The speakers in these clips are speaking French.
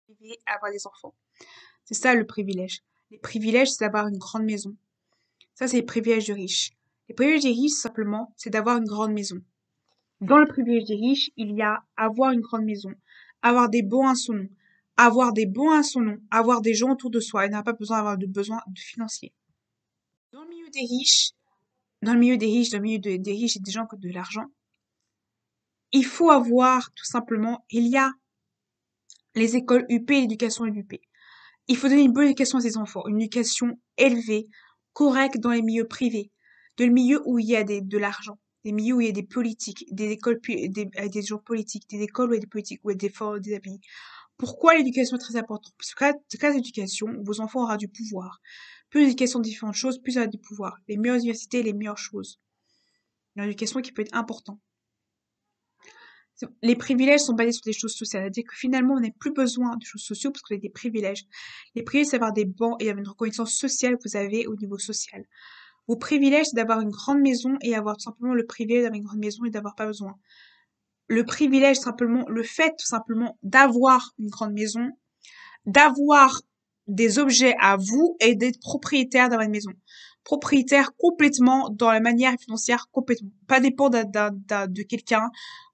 Arriver à avoir des enfants. C'est ça le privilège. Les privilèges, c'est d'avoir une grande maison. Ça, c'est les privilèges des riches. Les privilèges des riches, simplement, c'est d'avoir une grande maison. Dans le privilège des riches, il y a avoir une grande maison, avoir des bons à son nom, avoir des bons à son nom, avoir des gens autour de soi et n'a pas besoin d'avoir de besoins de financiers. Dans le milieu des riches, dans le milieu des riches et des gens qui ont de l'argent, il faut avoir tout simplement, il y a les écoles UP et l'éducation UP. Il faut donner une bonne éducation à ses enfants, une éducation élevée, correcte dans les milieux privés, dans le milieu où il y a de l'argent, des milieux où il y a des politiques, des écoles, des gens politiques, des écoles où il y a des politiques, où il y a des forts, des amis. Pourquoi l'éducation est très importante? Parce que grâce à l'éducation, vos enfants auront du pouvoir. Plus l'éducation de différentes choses, plus il y aura du pouvoir. Les meilleures universités, les meilleures choses. L'éducation qui peut être importante. Les privilèges sont basés sur des choses sociales. C'est-à-dire que finalement, on n'a plus besoin de choses sociales parce qu'on a des privilèges. Les privilèges, c'est d'avoir des bons et avoir une reconnaissance sociale que vous avez au niveau social. Vos privilèges, c'est d'avoir une grande maison et avoir tout simplement le privilège d'avoir une grande maison et d'avoir pas besoin. Le privilège, simplement, le fait, tout simplement, d'avoir une grande maison, d'avoir des objets à vous et d'être propriétaire d'avoir une maison. Propriétaire complètement dans la manière financière complètement. Pas dépendre de quelqu'un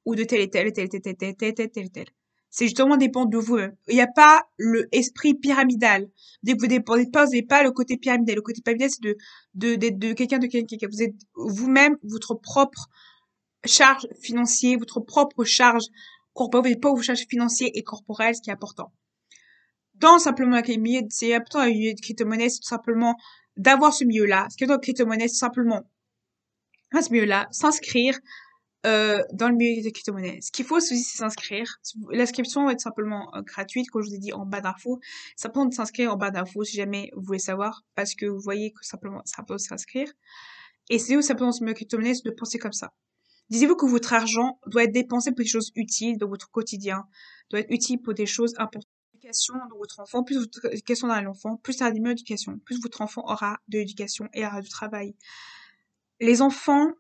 ou de tel et tel et tel et tel et tel et tel et tel et tel. C'est justement dépendre de vous-même. Il n'y a pas le esprit pyramidal. Dès que vous dépendez pas, vous n'avez pas le côté pyramidal. Le côté pyramidal, c'est de quelqu'un, de quelqu'un. Vous êtes vous-même, votre propre charge financière, votre propre charge corporelle. Vous n'êtes pas vos charges financières et corporelles, ce qui est important. Dans simplement les milieux, c'est important dans le milieu de crypto-monnaie, c'est tout simplement d'avoir ce milieu-là. Ce qui est dans le crypto-monnaie, c'est simplement, à ce milieu-là, s'inscrire, dans le milieu des crypto-monnaies. Ce qu'il faut aussi, c'est s'inscrire. L'inscription va être simplement gratuite, comme je vous ai dit en bas d'infos. Simplement de s'inscrire en bas d'infos si jamais vous voulez savoir, parce que vous voyez que simplement, ça peut s'inscrire. Et c'est où simplement ce milieu de crypto-monnaie, c'est de penser comme ça. Disez-vous que votre argent doit être dépensé pour des choses utiles dans votre quotidien, doit être utile pour des choses importantes. L'éducation de votre enfant, plus votre éducation dans l'enfant, plus ça aura des meilleures éducation, plus votre enfant aura de l'éducation et aura du travail. Les enfants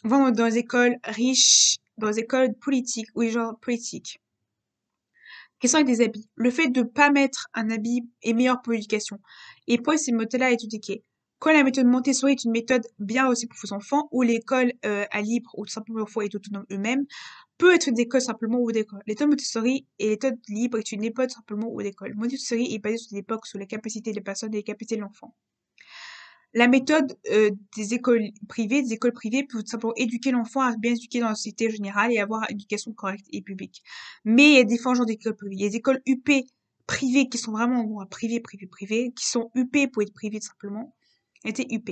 vont dans les écoles riches, dans les écoles politiques ou les gens politiques. Question avec des habits. Le fait de pas mettre un habit est meilleur pour l'éducation. Et pour ces méthodes-là est éduquée. Quand la méthode Montessori est une méthode bien aussi pour vos enfants, ou l'école à libre ou tout simplement au foyer est autonome eux-mêmes, peut être une école simplement ou d'école. L'école Montessori et l'école libre est une école simplement ou d'école. Montessori est basée sur l'époque, sur les capacités des personnes et les capacités de l'enfant. La méthode des écoles privées peut tout simplement éduquer l'enfant à bien éduquer dans la société générale et avoir une éducation correcte et publique. Mais il y a différents genres d'écoles privées. Il y a des écoles UP privées qui sont vraiment privées, qui sont UP pour être privées tout simplement, et des UP.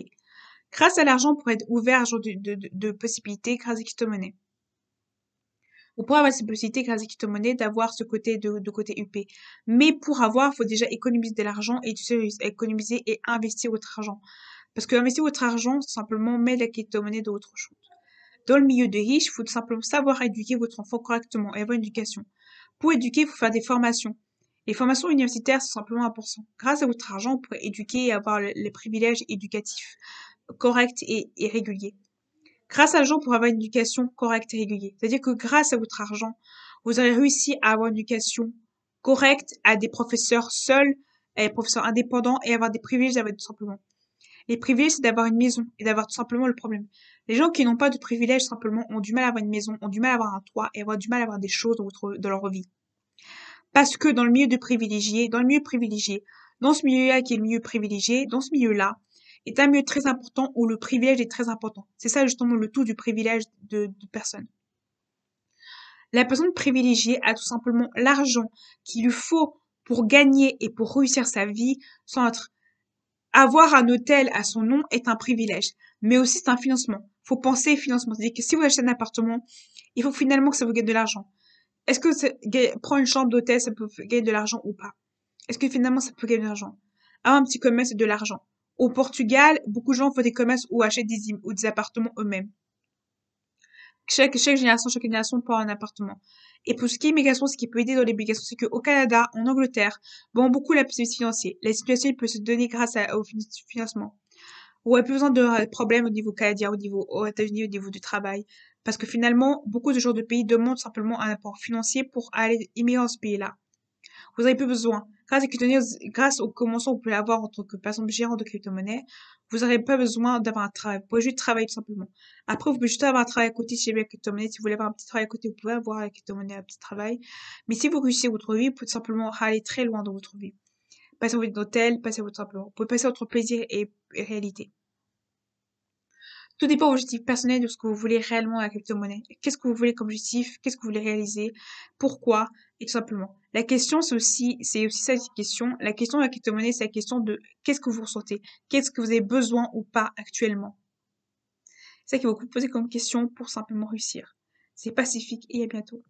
Grâce à l'argent pour être ouvert à ce genre de possibilités grâce à crypto-monnaie. Vous pourrez avoir cette possibilité grâce à crypto-monnaie d'avoir ce côté de côté UP. Mais pour avoir, il faut déjà économiser de l'argent et tu sais économiser et investir votre argent. Parce que investir votre argent, c'est simplement mettre la crypto-monnaie dans autre chose. Dans le milieu des riches, il faut tout simplement savoir éduquer votre enfant correctement et avoir une éducation. Pour éduquer, il faut faire des formations. Les formations universitaires sont simplement importantes. Grâce à votre argent, vous pourrez éduquer et avoir les privilèges éducatifs corrects et réguliers. Grâce à l'argent, pour avoir une éducation correcte et régulière. C'est-à-dire que grâce à votre argent, vous aurez réussi à avoir une éducation correcte, à des professeurs seuls, à des professeurs indépendants et avoir des privilèges tout simplement. Les privilèges, c'est d'avoir une maison et d'avoir tout simplement le problème. Les gens qui n'ont pas de privilèges, simplement, ont du mal à avoir une maison, ont du mal à avoir un toit et avoir du mal à avoir des choses dans leur vie. Parce que dans le milieu privilégié, dans ce milieu-là qui est le milieu privilégié, dans ce milieu-là, est un milieu très important où le privilège est très important. C'est ça justement le tout du privilège de personne. La personne privilégiée a tout simplement l'argent qu'il lui faut pour gagner et pour réussir sa vie sans être. Avoir un hôtel à son nom est un privilège, mais aussi c'est un financement. Faut penser financement. C'est-à-dire que si vous achetez un appartement, il faut finalement que ça vous gagne de l'argent. Est-ce que prendre une chambre d'hôtel, ça peut gagner de l'argent ou pas? Est-ce que finalement ça peut gagner de l'argent? Avoir un petit commerce, c'est de l'argent. Au Portugal, beaucoup de gens font des commerces ou achètent des appartements eux-mêmes. Chaque génération prend un appartement. Et pour ce qui est immigration, ce qui peut aider dans l'immigration, c'est qu'au Canada, en Angleterre, bon, beaucoup la possibilité financière. La situation peut se donner grâce au financement. On n'a plus besoin de problèmes au niveau canadien, aux États-Unis, au niveau du travail. Parce que finalement, beaucoup de gens de pays demandent simplement un apport financier pour aller immigrer dans ce pays-là. Vous n'aurez plus besoin. Grâce à crypto-monnaie, grâce aux commençants que vous pouvez avoir en tant que personne gérante de crypto-monnaie, vous n'aurez pas besoin d'avoir un travail. Vous pouvez juste travailler tout simplement. Après, vous pouvez juste avoir un travail à côté si vous avez la crypto-monnaie. Si vous voulez avoir un petit travail à côté, vous pouvez avoir la crypto-monnaie, un petit travail. Mais si vous réussissez votre vie, vous pouvez tout simplement aller très loin dans votre vie. Passez votre hôtel, passez votre simplement. Vous pouvez passer votre plaisir et réalité. Tout dépend de objectif personnel de ce que vous voulez réellement à la crypto-monnaie. Qu'est-ce que vous voulez comme objectif? Qu'est-ce que vous voulez réaliser? Pourquoi? Et tout simplement. La question, c'est aussi ça, cette question. La question de la crypto-monnaie, c'est la question de qu'est-ce que vous ressentez? Qu'est-ce que vous avez besoin ou pas actuellement? C'est ça qu'il faut vous poser comme question pour simplement réussir. C'est pacifique et à bientôt.